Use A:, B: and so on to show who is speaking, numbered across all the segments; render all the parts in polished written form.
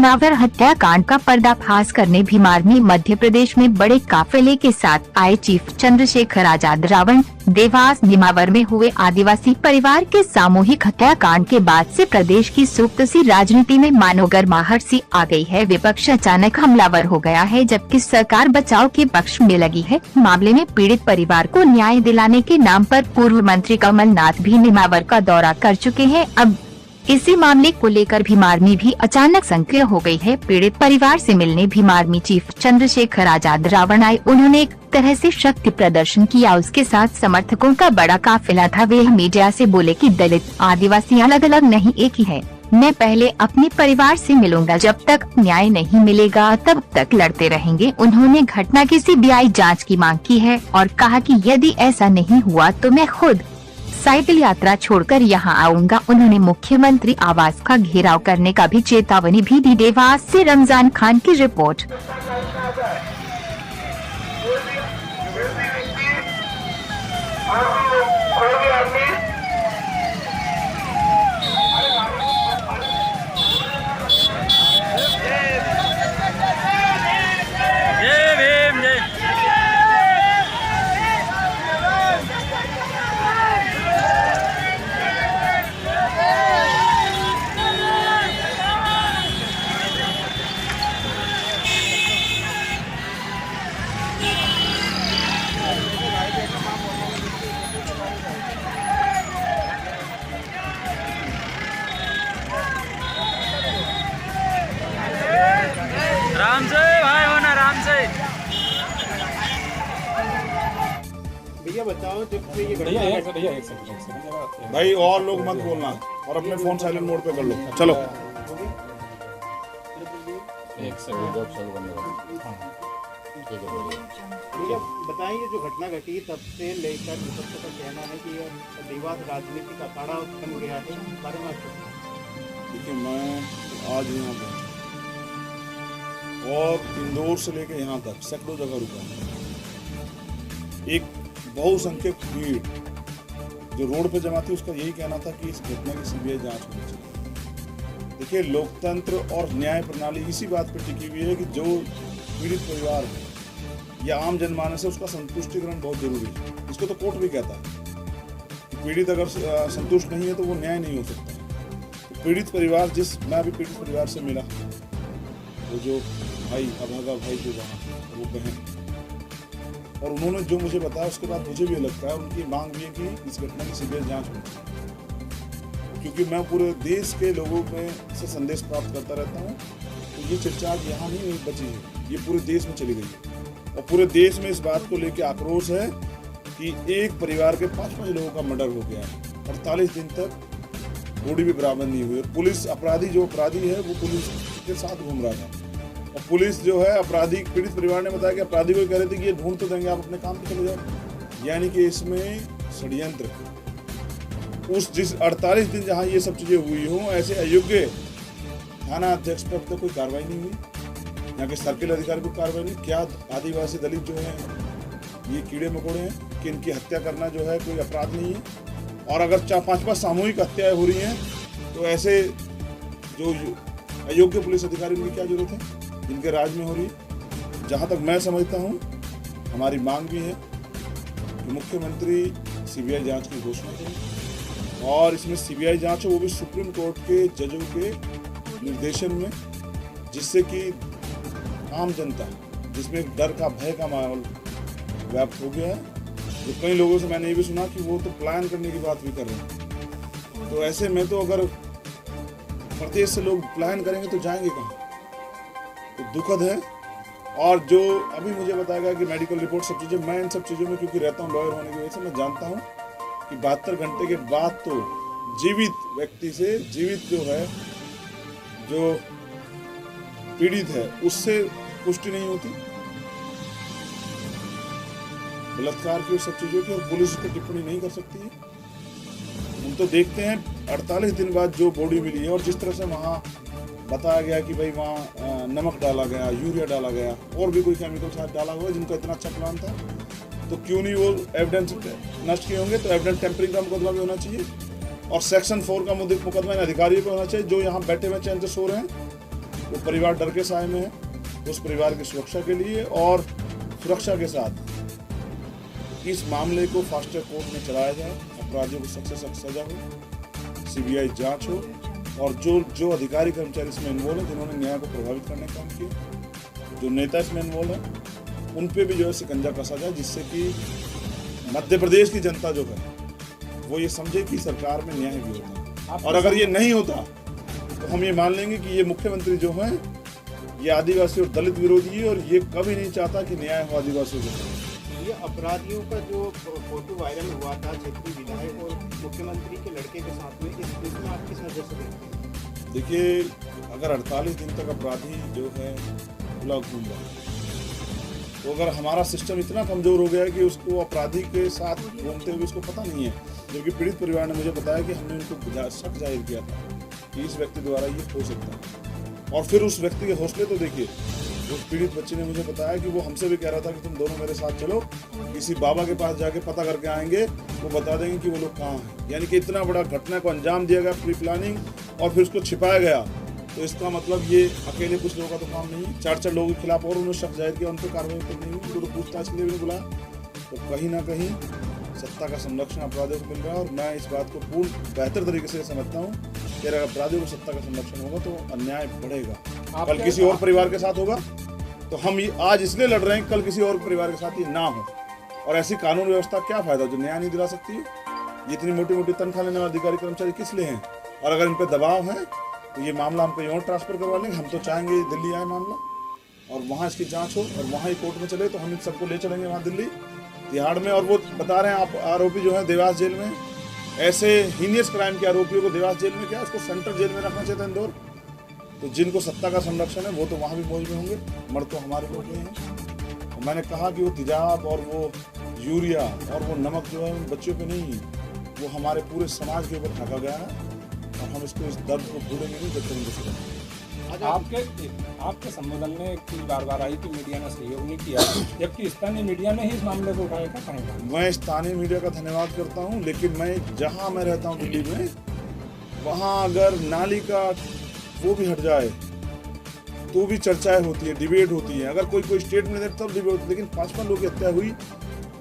A: निमावर हत्याकांड का पर्दाफाश करने भीमार में मध्य प्रदेश में बड़े काफिले के साथ आए चीफ चंद्रशेखर आजाद रावण देवास निमावर में हुए आदिवासी परिवार के सामूहिक हत्याकांड के बाद से प्रदेश की सुप्त सी राजनीति में मानो गर्माहट सी आ गई है। विपक्ष अचानक हमलावर हो गया है, जबकि सरकार बचाव के पक्ष में लगी है। मामले में पीड़ित परिवार को न्याय दिलाने के नाम पर पूर्व मंत्री कमलनाथ भी निमावर का दौरा कर चुके हैं। अब इसी मामले को लेकर भीमार में भी अचानक संक्रिय हो गई है। पीड़ित परिवार से मिलने भीमार में चीफ चंद्रशेखर आजाद रावण आए। उन्होंने एक तरह से शक्ति प्रदर्शन किया। उसके साथ समर्थकों का बड़ा काफिला था। वे मीडिया से बोले कि दलित आदिवासी अलग अलग नहीं, एक ही है। मैं पहले अपने परिवार से मिलूंगा, जब तक न्याय नहीं मिलेगा तब तक लड़ते रहेंगे। उन्होंने घटना की सीबीआई जांच की मांग की है और कहा कि यदि ऐसा नहीं हुआ तो मैं खुद साइकिल यात्रा छोड़कर यहां आऊंगा। उन्होंने मुख्यमंत्री आवास का घेराव करने का भी चेतावनी भी दी। देवास से रमजान खान की रिपोर्ट।
B: राम से भाई होना, राम से
C: भैया बताओ जब से ये
D: भैया एक सेकंड भाई, और लोग मत बोलना और अपने फोन साइलेंट मोड पे कर लो। चलो
E: एक सेकंड चालू करने
C: भैया बताएंगे जो घटना घटी तब से लेकर विपक्ष का कहना है कि यह देवास राजनीति का अखाड़ा बन गया है। बारे में
D: देखिए, मैं आज यहाँ पर और इंदौर से लेकर यहाँ तक सैकड़ों जगह रुका। एक बहुसंख्यक भीड़ जो रोड पे जमा थी, उसका यही कहना था कि इस घटना की सीबीआई जांच होनी चाहिए। देखिए, लोकतंत्र और न्याय प्रणाली इसी बात पर टिकी हुई है कि जो पीड़ित परिवार है या आम जनमानस है, उसका संतुष्टिकरण बहुत जरूरी है। इसको तो कोर्ट भी कहता है। पीड़ित अगर संतुष्ट नहीं है तो वो न्याय नहीं हो सकता। तो पीड़ित परिवार, मैं अभी पीड़ित परिवार से मिला, वो जो भाई अभागा भाई जो वहाँ वो बहन, और उन्होंने जो मुझे बताया उसके बाद मुझे भी लगता है उनकी मांग भी है कि इस घटना की सीबीआई जांच होनी चाहिए। क्योंकि मैं पूरे देश के लोगों में से संदेश प्राप्त करता रहता हूँ, तो ये चर्चा यहाँ नहीं बची है, ये पूरे देश में चली गई है। और पूरे देश में इस बात को लेकर आक्रोश है कि एक परिवार के 5-5 लोगों का मर्डर हो गया है। 48 दिन तक बॉडी भी बरामद नहीं हुई। पुलिस जो अपराधी है वो पुलिस के साथ घूम रहा था, और पुलिस जो है अपराधी, पीड़ित परिवार ने बताया कि अपराधी को कह रहे थे कि ये ढूंढ तो देंगे, आप अपने काम पे चले जाओ। यानी कि इसमें षड्यंत्र, जिस 48 दिन जहाँ ये सब चीजें हुई हों, ऐसे अयोग्य थाना अध्यक्ष पर तो कोई कार्रवाई नहीं हुई, यहाँ के सर्किल अधिकारी को कार्रवाई नहीं। क्या आदिवासी दलित जो है ये कीड़े मकोड़े हैं कि इनकी हत्या करना जो है कोई अपराध नहीं है? और अगर 4-5 सामूहिक हत्याएं हो रही हैं तो ऐसे जो अयोग्य पुलिस अधिकारी, उनकी क्या जरूरत है जिनके राज में हो रही है? जहाँ तक मैं समझता हूँ, हमारी मांग भी है कि मुख्यमंत्री सीबीआई जांच की घोषणा करें, और इसमें सीबीआई जांच हो वो भी सुप्रीम कोर्ट के जजों के निर्देशन में, जिससे कि आम जनता, जिसमें एक डर का, भय का माहौल व्याप्त हो गया है। तो कई लोगों से मैंने ये भी सुना कि वो तो पलायन करने की बात भी कर रहे हैं। तो ऐसे में तो अगर प्रदेश से लोग पलायन करेंगे तो जाएंगे कहाँ? तो दुखद है। और जो अभी मुझे बताया गया कि मेडिकल रिपोर्ट, सब चीज़ें, मैं इन सब चीज़ों में क्योंकि रहता हूँ लॉयर होने की वजह से मैं जानता हूँ कि 72 घंटे के बाद तो जीवित व्यक्ति से, जीवित जो है, जो पीड़ित है, उससे पुष्टि नहीं होती बलात्कार की और सब चीज़ों की, और पुलिस पर टिप्पणी नहीं कर सकती है। हम तो देखते हैं 48 दिन बाद जो बॉडी मिली है, और जिस तरह से वहाँ बताया गया कि भाई वहाँ नमक डाला गया, यूरिया डाला गया, और भी कोई केमिकल शायद डाला हुआ, जिनका इतना अच्छा प्लान था, तो क्यों नहीं वो एविडेंस नष्ट किए होंगे? तो एविडेंस टेम्परिंग का मुकदमा भी होना चाहिए, और सेक्शन 4 का मुकदमा इन अधिकारियों पर होना चाहिए जो यहाँ बैठे हुए चैन से सो रहे हैं। वो परिवार डर के साए में है, उस परिवार की सुरक्षा के लिए और सुरक्षा के साथ इस मामले को फास्ट ट्रैक कोर्ट में चलाया जाए, अपराधियों को सख्त से सख्त सजा हो, सीबीआई जांच हो और जो अधिकारी कर्मचारी इसमें इन्वॉल्व हैं, जिन्होंने न्याय को प्रभावित करने का काम किया, जो नेता इसमें इन्वॉल्व है, उन पे भी जो है शिकंजा कसा जाए, जिससे कि मध्य प्रदेश की जनता जो है वो ये समझे कि सरकार में न्याय भी होता है। और अगर ये नहीं होता तो हम ये मान लेंगे कि ये मुख्यमंत्री जो है ये आदिवासी और दलित विरोधी है और ये कभी नहीं चाहता कि न्याय हो आदिवासियों के साथ।
C: ये अपराधियों का जो फोटो वायरल हुआ था क्षेत्रीय विधायक और मुख्यमंत्री के लड़के के साथ में, इसमें आप किस नजर से देखते हैं?
D: देखिए, अगर 48 दिन तक अपराधी जो है खुला घूम रहा है, तो अगर हमारा सिस्टम इतना कमजोर हो गया है कि उसको अपराधी के साथ घूमते हुए उसको पता नहीं है, जबकि पीड़ित परिवार ने मुझे बताया कि हमने उनको शक जाहिर किया था कि इस व्यक्ति द्वारा ये हो सकता है, और फिर उस व्यक्ति के हौसले तो देखिए, उस पीड़ित बच्चे ने मुझे बताया कि वो हमसे भी कह रहा था कि तुम दोनों मेरे साथ चलो, किसी बाबा के पास जाके पता करके आएंगे, वो बता देंगे कि वो लोग कहाँ हैं। यानी कि इतना बड़ा घटना को अंजाम दिया गया, प्री प्लानिंग, और फिर उसको छिपाया गया। तो इसका मतलब ये अकेले कुछ लोगों का तो काम नहीं, 4 लोगों के खिलाफ और उन्होंने शक जाहिर किया, उन पर कार्रवाई करनी हुई, उनको पूछताछ के लिए भी बुलाया। तो कहीं ना कहीं सत्ता का संरक्षण अपराधियों को मिल रहा है, और मैं इस बात को पूर्ण बेहतर तरीके से समझता हूँ कि अगर अपराधियों को सत्ता का संरक्षण होगा तो अन्याय बढ़ेगा। कल किसी और परिवार के साथ होगा तो हम आज इसलिए लड़ रहे हैं, कल किसी और परिवार के साथ ये ना हो। और ऐसी कानून व्यवस्था क्या फायदा जो न्याय नहीं दिला सकती है? ये इतनी मोटी मोटी तनख्वाह लेने वाले अधिकारी कर्मचारी किस लिए हैं? और अगर इन पर दबाव है तो ये मामला हम कहीं और ट्रांसफर करवा लेंगे। हम तो चाहेंगे दिल्ली आए मामला और वहाँ इसकी जांच हो और वहाँ ही कोर्ट में चले, तो हम इन सबको ले चलेंगे वहाँ दिल्ली तिहाड़ में। और वो बता रहे हैं आप, आरोपी जो है देवास जेल में, ऐसे हीनियस क्राइम के आरोपियों को देवास जेल में क्या, उसको सेंट्रल जेल में रखना चाहिए था इंदौर। तो जिनको सत्ता का संरक्षण है वो तो वहाँ भी मौज में होंगे, मर्द तो हमारे लोग ही हैं। और मैंने कहा कि वो तेजाब और वो यूरिया और वो नमक जो है उन बच्चों पे नहीं, वो हमारे पूरे समाज के ऊपर ढका गया है, और हम इसको इस दर्द को भूलेंगे नहीं जब तक।
E: आपके संबोधन में एक चीज बार आई कि मीडिया ने सहयोग नहीं किया, जबकि स्थानीय मीडिया ने ही इस मामले को उठाया। क्या कहेंगे?
D: मैं स्थानीय मीडिया का धन्यवाद करता हूं, लेकिन मैं जहां मैं रहता हूं दिल्ली में, वहां अगर नाली का वो भी हट जाए तो भी चर्चाएं होती है, डिबेट होती है। अगर कोई स्टेट में तब डिबेट होती है, लेकिन 55 लोगों की हत्या हुई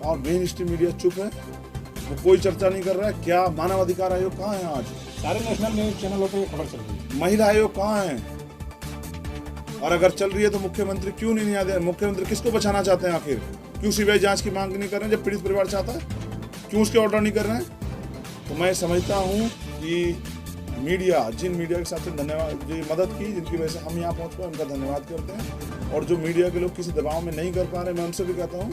D: और मेन स्ट्रीम मीडिया चुप है, वो कोई चर्चा नहीं कर रहा है। क्या मानव अधिकार आयोग कहाँ है? आज
E: सारे नेशनल न्यूज चैनलों पर खबर चल रही है।
D: महिला आयोग कहाँ है? और अगर चल रही है तो मुख्यमंत्री क्यों नहीं याद है? मुख्यमंत्री किसको बचाना चाहते हैं आखिर? क्यों सीबीआई जांच की मांग नहीं कर रहे हैं जब पीड़ित परिवार चाहता है? क्यों उसके ऑर्डर नहीं कर रहे हैं? तो मैं समझता हूँ कि मीडिया, जिन मीडिया के साथ धन्यवाद, जो मदद की, जिनकी वजह से हम यहाँ पहुँच पाए, उनका धन्यवाद करते हैं। और जो मीडिया के लोग किसी दबाव में नहीं कर पा रहे, मैं उनसे भी कहता हूँ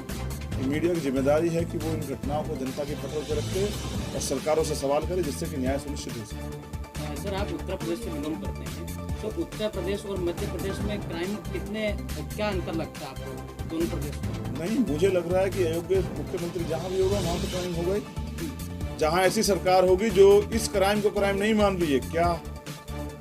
D: कि मीडिया की जिम्मेदारी है कि वो इन घटनाओं को जनता के पटल पर रखे और सरकारों से सवाल करे, जिससे कि न्याय सुनिश्चित हो सके।
F: सर, आप उत्तर प्रदेश से बिलोंग करते हैं, तो उत्तर प्रदेश और मध्य प्रदेश में क्राइम क्या अंतर लगता है आपको दोनों प्रदेश में?
D: नहीं, मुझे लग रहा है कि अयोग्य मुख्यमंत्री जहाँ भी होगा वहाँ तो क्राइम होगा ही। जहाँ ऐसी सरकार होगी जो इस क्राइम को क्राइम नहीं मान रही है, क्या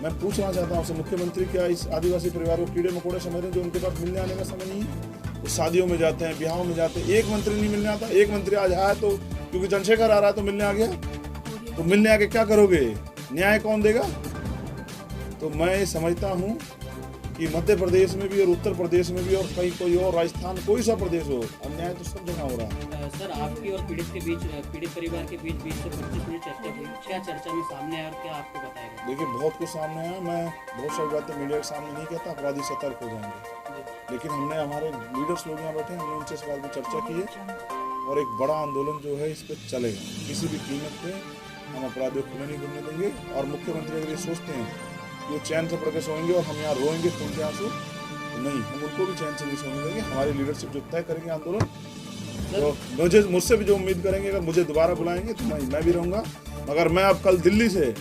D: मैं पूछना चाहता हूँ आपसे, मुख्यमंत्री क्या इस आदिवासी परिवार को कीड़े मकोड़े समझ रहे हैं जो उनके पास मिलने आने का समय नहीं है? वो शादियों में जाते हैं, ब्याहों में जाते हैं, एक मंत्री नहीं मिलने आता। एक मंत्री आज आया तो क्योंकि चंद्रशेखर आ रहा है तो मिलने आ गया, तो मिलने आके क्या करोगे? न्याय कौन देगा? तो मैं समझता हूँ कि मध्य प्रदेश में भी और उत्तर प्रदेश में भी और कहीं कोई और राजस्थान, कोई सा प्रदेश हो, अन्याय तो सब जगह हो रहा है।
F: सर, आपकी और पीड़ित परिवार के बीच 20 से 25 मिनट चर्चा हुई, क्या चर्चा में सामने आया और क्या आपको बताएगा?
D: देखिए, बहुत कुछ सामने आया। मैं बहुत सारी बातें मीडिया के सामने नहीं कहता, अपराधी सतर्क हो जाएंगे, लेकिन हमने हमारे लीडर्स लोग यहाँ बैठे, हमने उनसे इस बात पर चर्चा की है और एक बड़ा आंदोलन जो है इस पर चलेगा। किसी भी कीमत पे हम अपराधियों को खुले नहीं घूमने देंगे। और मुख्यमंत्री अगर ये सोचते हैं कि वो चैन से पढ़ के सोएंगे और हम यहाँ रोएंगे खून के आंसू, तो नहीं, हम उनको भी चैन से नहीं सोने देंगे। हमारी लीडरशिप जो तय करेंगे आंदोलन, तो मुझसे भी जो उम्मीद करेंगे, अगर मुझे दोबारा बुलाएंगे तो मैं भी रहूँगा। मगर मैं अब कल दिल्ली से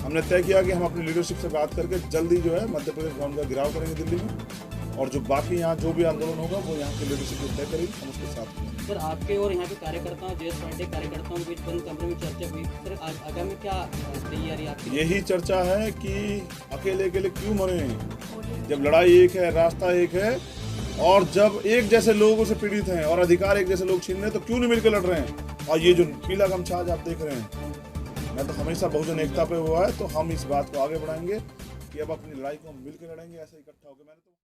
D: हमने तय किया कि हम अपनी लीडरशिप से बात करके जल्दी जो है मध्य प्रदेश गवर्नमेंट का गिराव करेंगे दिल्ली में, और जो बाकी यहाँ जो भी आंदोलन होगा वो यहाँ की लीडरशिप को तय करेगी, हम उसके साथ हैं।
F: सर, आपके और यहाँ के कार्यकर्ताओं, जेएस पार्टी कार्यकर्ताओं के बीच बंद कमरे में चर्चा हुई, सर आगामी क्या तैयारी आपकी?
D: यही चर्चा है कि अकेले अकेले क्यों मरे, जब लड़ाई एक है, रास्ता एक है, और जब एक जैसे लोगों से पीड़ित हैं और अधिकार एक जैसे लोग छीन रहे हैं, तो क्यों नहीं मिलकर लड़ रहे हैं? और ये जो पीला गमछा आज आप देख रहे हैं, मैं तो हमेशा बहुजन एकता पे हुआ है, तो हम इस बात को आगे बढ़ाएंगे कि अब अपनी लड़ाई को हम मिलकर लड़ेंगे, ऐसा इकट्ठा होकर। मैंने तो